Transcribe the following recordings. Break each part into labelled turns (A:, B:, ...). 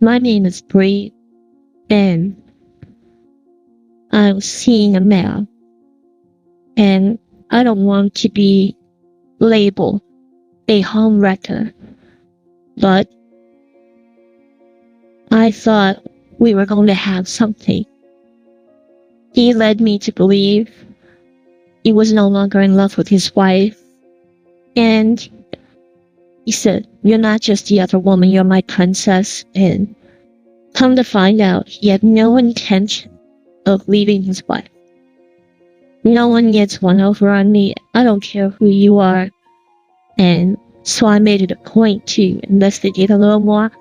A: My name is Bree, and I was seeing a man, and I don't want to be labeled a homewrecker, but I thought we were going to have something. He led me to believe he was no longer in love with his wife, and he said, "You're not just the other woman, you're my princess." And come to find out, he had no intention of leaving his wife. No one gets one over on me. I don't care who you are. And so I made it a point to investigate a little more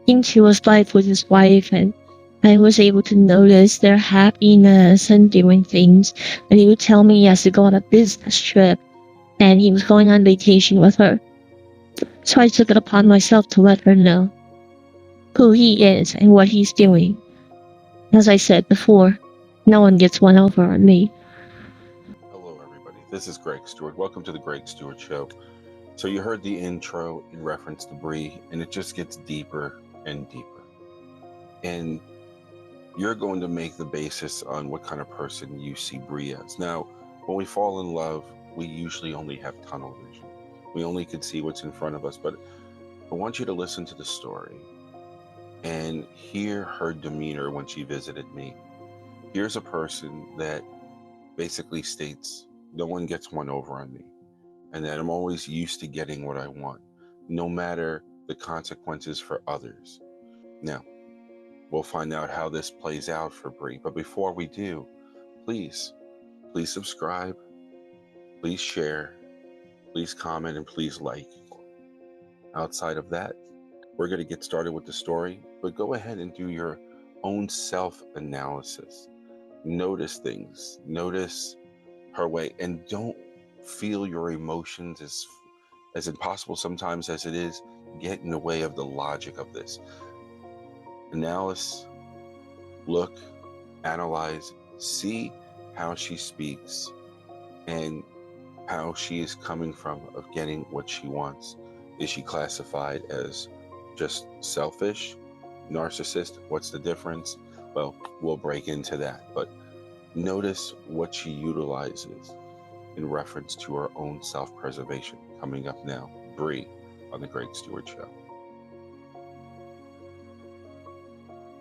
A: into his life with his wife, and I was able to notice their happiness and doing things. And he would tell me he has to go on a business trip, and he was going on vacation with her. So I took it upon myself to let her know who he is and what he's doing. As I said before, no one gets one over on me.
B: Hello, everybody. This is Greg Stewart. Welcome to the Greg Stewart Show. So you heard the intro in reference to Bree, and it just gets deeper and deeper. And you're going to make the basis on what kind of person you see Bree as. Now, when we fall in love, we usually only have tunnel vision. We only can see what's in front of us, but I want you to listen to the story and hear her demeanor when she visited me. Here's a person that basically states, no one gets one over on me, and that I'm always used to getting what I want, no matter the consequences for others. Now, we'll find out how this plays out for Bree, but before we do, please subscribe, please share, please comment, and please like. Outside of that, we're going to get started with the story, but go ahead and do your own self-analysis. Notice things, notice her way, and don't feel your emotions as impossible sometimes as it is, get in the way of the logic of this. Analysis, look, analyze, see how she speaks and how she is coming from of getting what she wants. Is she classified as just selfish, narcissist? What's the difference? Well, we'll break into that, but notice what she utilizes in reference to her own self-preservation. Coming up now, Bree on the Greg Stewart Show.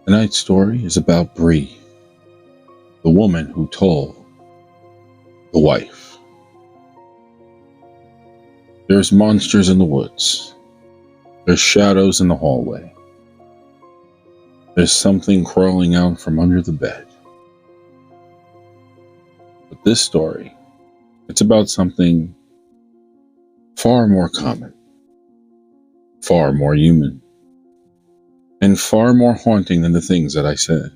C: Tonight's story is about Bree, the woman who told the wife. There's monsters in the woods. There's shadows in the hallway. There's something crawling out from under the bed. But this story, it's about something far more common, far more human, and far more haunting than the things that I said.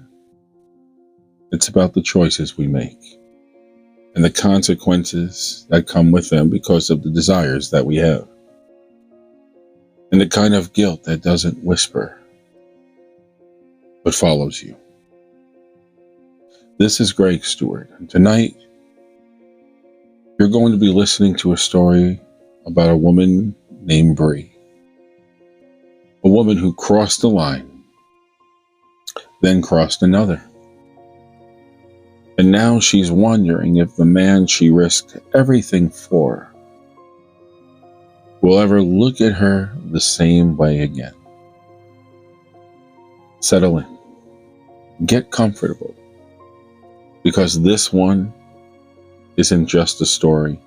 C: It's about the choices we make and the consequences that come with them because of the desires that we have, and the kind of guilt that doesn't whisper but follows you. This is Greg Stewart, and tonight you're going to be listening to a story about a woman named Bree. A woman who crossed the line, then crossed another. And now she's wondering if the man she risked everything for will ever look at her the same way again. Settle in. Get comfortable. Because this one isn't just a story,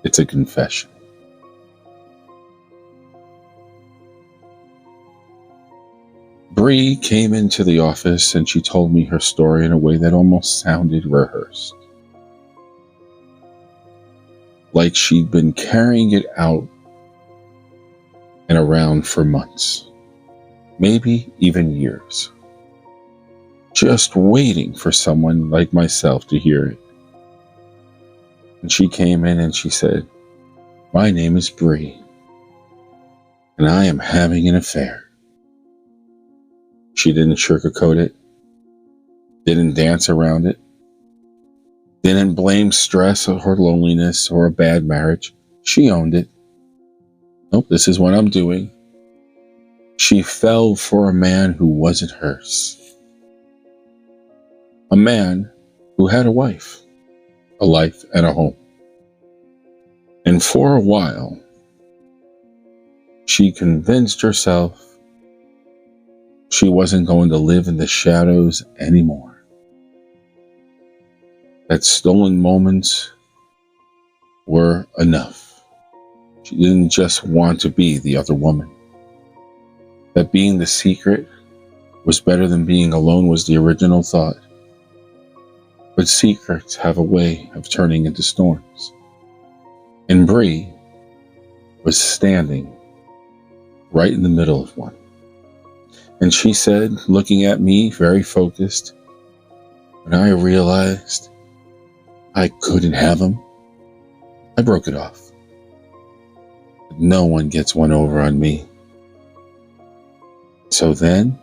C: it's a confession. Bree came into the office and she told me her story in a way that almost sounded rehearsed. Like she'd been carrying it out and around for months, maybe even years, just waiting for someone like myself to hear it. And she came in and she said, "My name is Bree, and I am having an affair." She didn't sugarcoat it, didn't dance around it, didn't blame stress or loneliness or a bad marriage. She owned it. Nope, this is what I'm doing. She fell for a man who wasn't hers. A man who had a wife, a life, and a home. And for a while, she convinced herself she wasn't going to live in the shadows anymore. That stolen moments were enough. She didn't just want to be the other woman. That being the secret was better than being alone was the original thought. But secrets have a way of turning into storms. And Bree was standing right in the middle of one. And she said, looking at me, very focused, when I realized I couldn't have him, I broke it off. But no one gets one over on me. So then,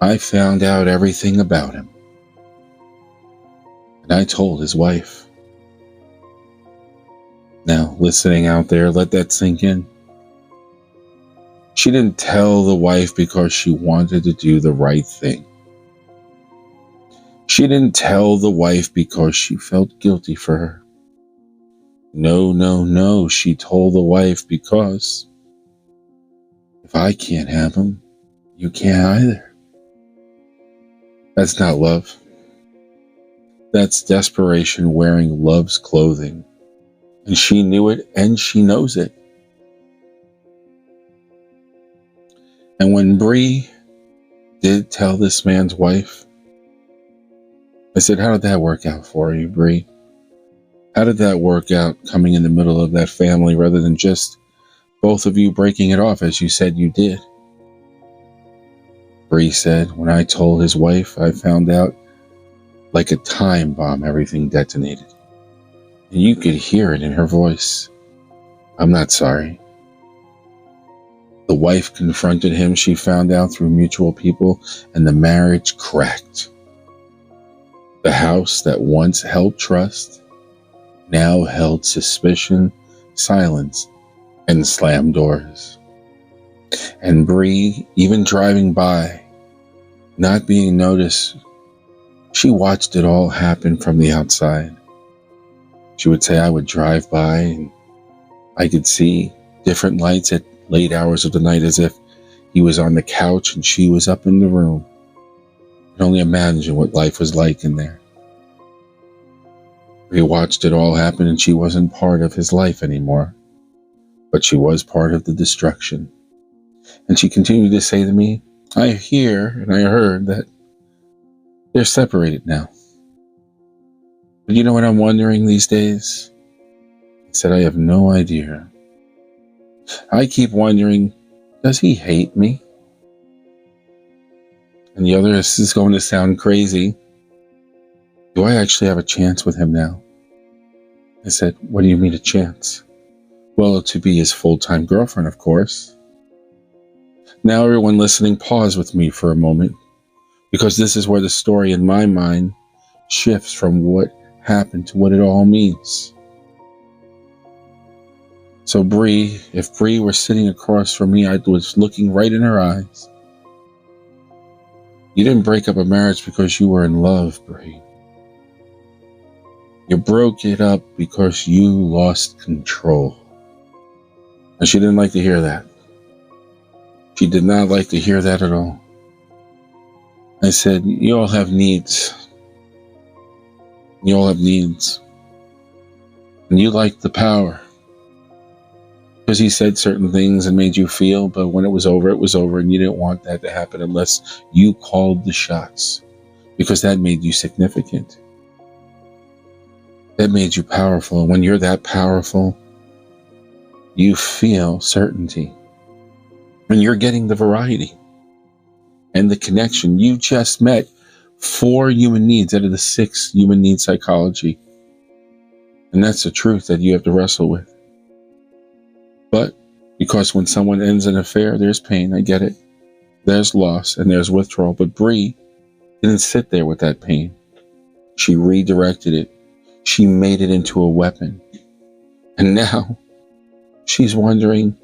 C: I found out everything about him. And I told his wife. Now, listening out there, let that sink in. She didn't tell the wife because she wanted to do the right thing. She didn't tell the wife because she felt guilty for her. No. She told the wife because if I can't have him, you can't either. That's not love. That's desperation wearing love's clothing. And she knew it and she knows it. And when Bree did tell this man's wife, I said, how did that work out for you, Bree? How did that work out coming in the middle of that family rather than just both of you breaking it off as you said you did? Bree said, when I told his wife, I found out like a time bomb, everything detonated. And you could hear it in her voice. I'm not sorry. The wife confronted him, she found out through mutual people, and the marriage cracked. The house that once held trust now held suspicion, silence, and slammed doors. And Bree, even driving by, not being noticed, she watched it all happen from the outside. She would say I would drive by and I could see different lights at late hours of the night as if he was on the couch and she was up in the room. I can only imagine what life was like in there. He watched it all happen and she wasn't part of his life anymore, but she was part of the destruction. And she continued to say to me, I hear and I heard that they're separated now. But you know what I'm wondering these days? I said, I have no idea. I keep wondering, does he hate me? And the other is going to sound crazy. Do I actually have a chance with him now? I said, what do you mean a chance? Well, to be his full-time girlfriend, of course. Now everyone listening, pause with me for a moment, because this is where the story in my mind shifts from what happened to what it all means. So Bree, if Bree were sitting across from me, I was looking right in her eyes. You didn't break up a marriage because you were in love, Bree. You broke it up because you lost control. And she didn't like to hear that. She did not like to hear that at all. I said, you all have needs. You all have needs. And you like the power. Because he said certain things and made you feel, but when it was over, and you didn't want that to happen unless you called the shots. Because that made you significant. That made you powerful. And when you're that powerful, you feel certainty. And you're getting the variety and the connection. You just met 4 human needs out of the 6 human needs psychology. And that's the truth that you have to wrestle with. But because when someone ends an affair, there's pain, I get it. There's loss and there's withdrawal. But Bree didn't sit there with that pain. She redirected it. She made it into a weapon. And now she's wondering,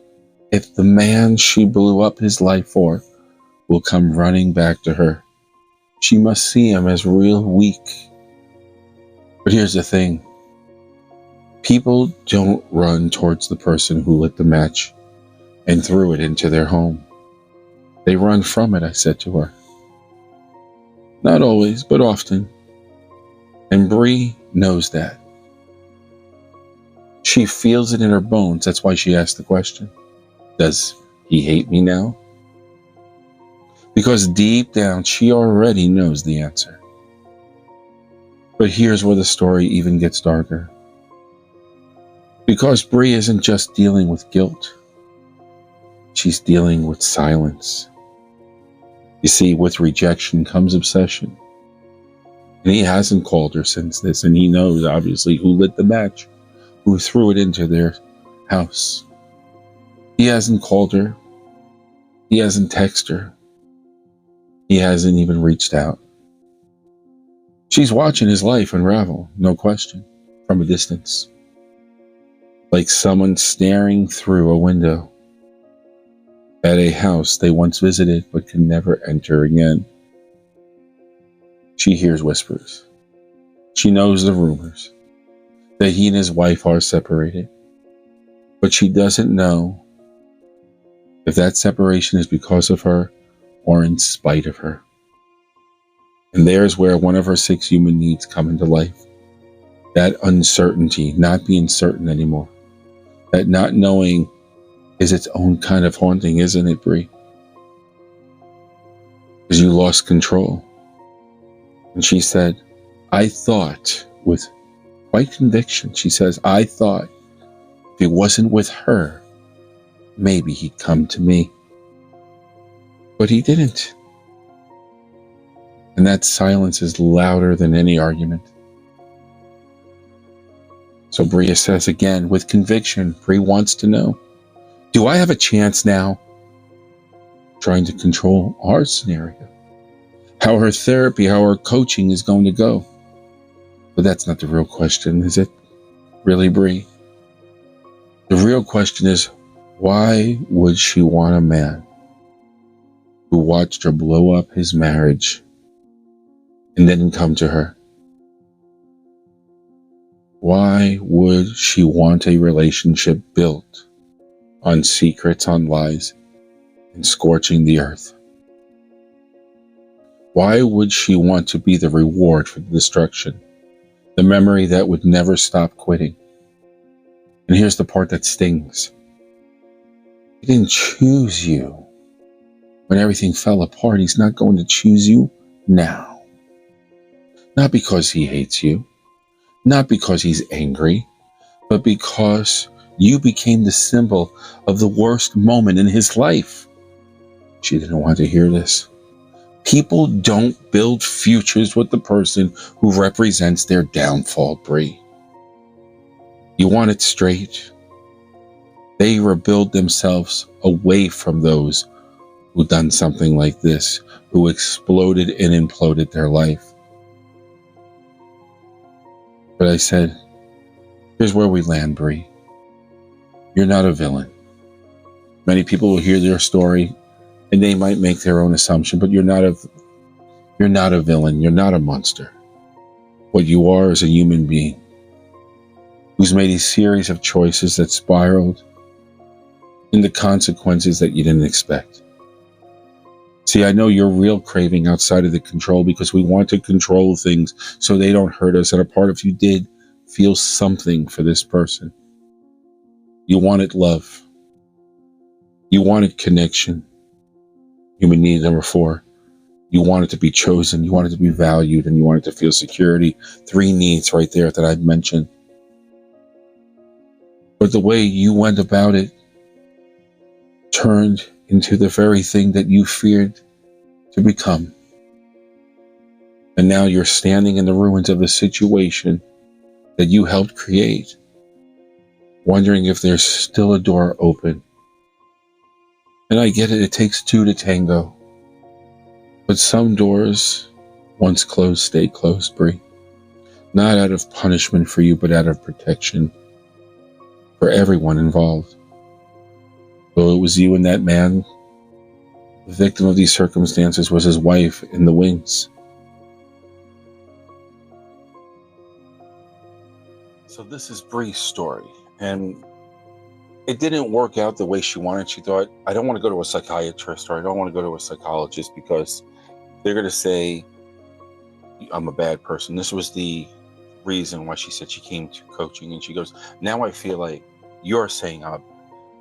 C: if the man she blew up his life for will come running back to her, she must see him as real weak. But here's the thing. People don't run towards the person who lit the match and threw it into their home. They run from it, I said to her. Not always, but often. And Bree knows that. She feels it in her bones. That's why she asked the question. Does he hate me now? Because deep down, she already knows the answer. But here's where the story even gets darker. Because Bree isn't just dealing with guilt. She's dealing with silence. You see, with rejection comes obsession. And he hasn't called her since this, and he knows, obviously, who lit the match, who threw it into their house. He hasn't called her. He hasn't texted her. He hasn't even reached out. She's watching his life unravel, no question, from a distance. Like someone staring through a window at a house they once visited but can never enter again. She hears whispers. She knows the rumors that he and his wife are separated. But she doesn't know if that separation is because of her or in spite of her. And there's where one of her 6 human needs come into life. That uncertainty, not being certain anymore. That not knowing is its own kind of haunting, isn't it, Bree? Because you lost control. And she said, I thought, with quite conviction, she says, I thought if it wasn't with her, maybe he'd come to me. But he didn't. And that silence is louder than any argument. So Bree says again, with conviction, Bree wants to know, do I have a chance now? Trying to control our scenario. How her therapy, how her coaching is going to go. But that's not the real question, is it? Really, Bree? The real question is, why would she want a man who watched her blow up his marriage and didn't come to her? Why would she want a relationship built on secrets, on lies, and scorching the earth? Why would she want to be the reward for the destruction, the memory that would never stop quitting? And here's the part that stings. He didn't choose you when everything fell apart. He's not going to choose you now. Not because he hates you, not because he's angry, but because you became the symbol of the worst moment in his life. She didn't want to hear this. People don't build futures with the person who represents their downfall, Bree. You want it straight? They rebuild themselves away from those who done something like this, who exploded and imploded their life. But I said, here's where we land, Bree. You're not a villain. Many people will hear your story and they might make their own assumption, but you're not a villain. You're not a monster. What you are is a human being who's made a series of choices that spiraled into consequences that you didn't expect. See, I know your real craving outside of the control because we want to control things so they don't hurt us. And a part of you did feel something for this person. You wanted love. You wanted connection. Human need number 4. You wanted to be chosen. You wanted to be valued, and you wanted to feel security. 3 needs right there that I've mentioned. But the way you went about it turned into the very thing that you feared to become. And now you're standing in the ruins of a situation that you helped create, wondering if there's still a door open. And I get it, it takes 2 to tango. But some doors, once closed, stay closed, Bree. Not out of punishment for you, but out of protection for everyone involved. Well, it was you and that man. The victim of these circumstances was his wife in the wings.
B: So this is Bree's story, and it didn't work out the way she wanted. She thought, I don't want to go to a psychiatrist or I don't want to go to a psychologist because they're going to say I'm a bad person. This was the reason why she said she came to coaching, and she goes, now I feel like you're saying I'm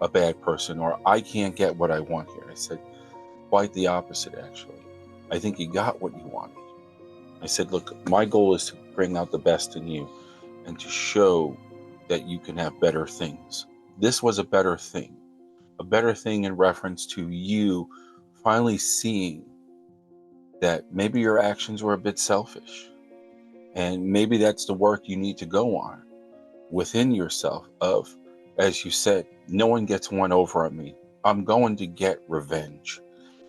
B: a bad person or I can't get what I want here. I said, quite the opposite, actually. I think you got what you wanted. I said, look, my goal is to bring out the best in you and to show that you can have better things. This was a better thing in reference to you finally seeing that maybe your actions were a bit selfish. And maybe that's the work you need to go on within yourself of, as you said, no one gets one over on me. I'm going to get revenge.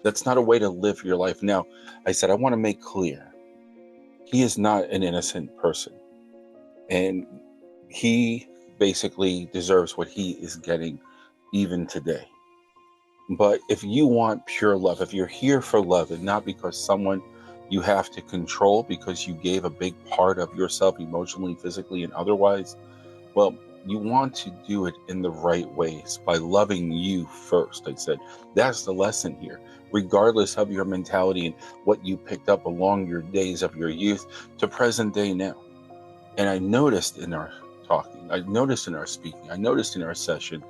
B: That's not a way to live your life. Now, I said, I want to make clear, he is not an innocent person. And he basically deserves what he is getting even today. But if you want pure love, if you're here for love and not because someone you have to control because you gave a big part of yourself emotionally, physically, and otherwise, well, you want to do it in the right ways by loving you first. I said, that's the lesson here, regardless of your mentality and what you picked up along your days of your youth to present day now. And I noticed in our talking, I noticed in our speaking, I noticed in our session,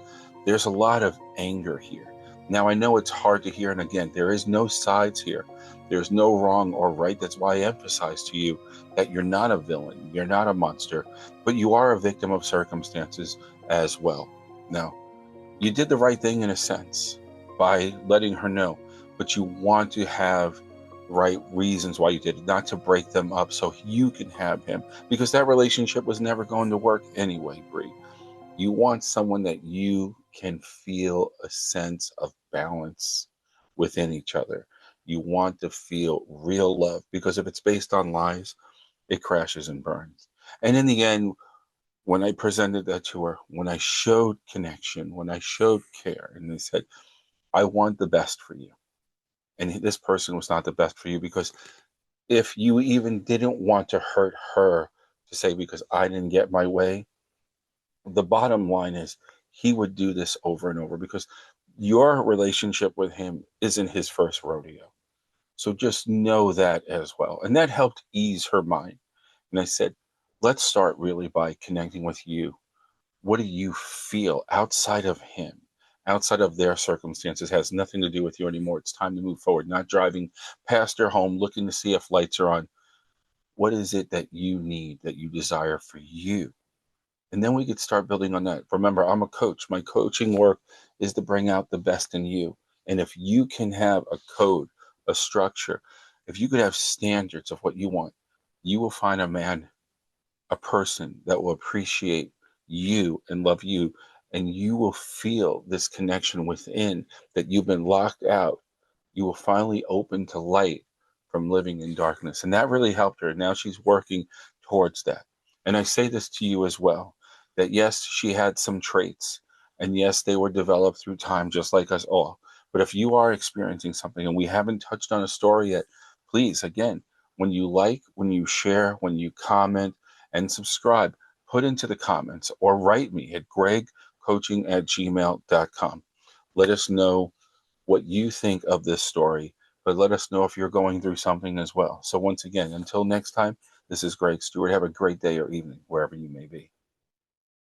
B: there's a lot of anger here. Now, I know it's hard to hear, and again, there is no sides here. There's no wrong or right. That's why I emphasize to you that you're not a villain, you're not a monster, but you are a victim of circumstances as well. Now, you did the right thing in a sense by letting her know, but you want to have right reasons why you did it, not to break them up so you can have him, because that relationship was never going to work anyway, Bree. You want someone that you can feel a sense of balance within each other. You want to feel real love, because if it's based on lies, it crashes and burns. And in the end, when I presented that to her, when I showed connection, when I showed care, and they said, I want the best for you. And this person was not the best for you, because if you even didn't want to hurt her to say, because I didn't get my way, the bottom line is he would do this over and over, because your relationship with him isn't his first rodeo. So just know that as well. And that helped ease her mind. And I said, let's start really by connecting with you. What do you feel outside of him, outside of their circumstances? Has nothing to do with you anymore. It's time to move forward, not driving past their home, looking to see if lights are on. What is it that you need, that you desire for you? And then we could start building on that. Remember, I'm a coach. My coaching work is to bring out the best in you. And if you can have a code, a structure, if you could have standards of what you want, you will find a man, a person that will appreciate you and love you. And you will feel this connection within that you've been locked out. You will finally open to light from living in darkness. And that really helped her. Now she's working towards that. And I say this to you as well, that yes, she had some traits, and yes, they were developed through time, just like us all. But if you are experiencing something and we haven't touched on a story yet, please, again, when you like, when you share, when you comment and subscribe, put into the comments or write me at gregcoaching@gmail.com. Let us know what you think of this story, but let us know if you're going through something as well. So once again, until next time, this is Greg Stewart. Have a great day or evening, wherever you may be.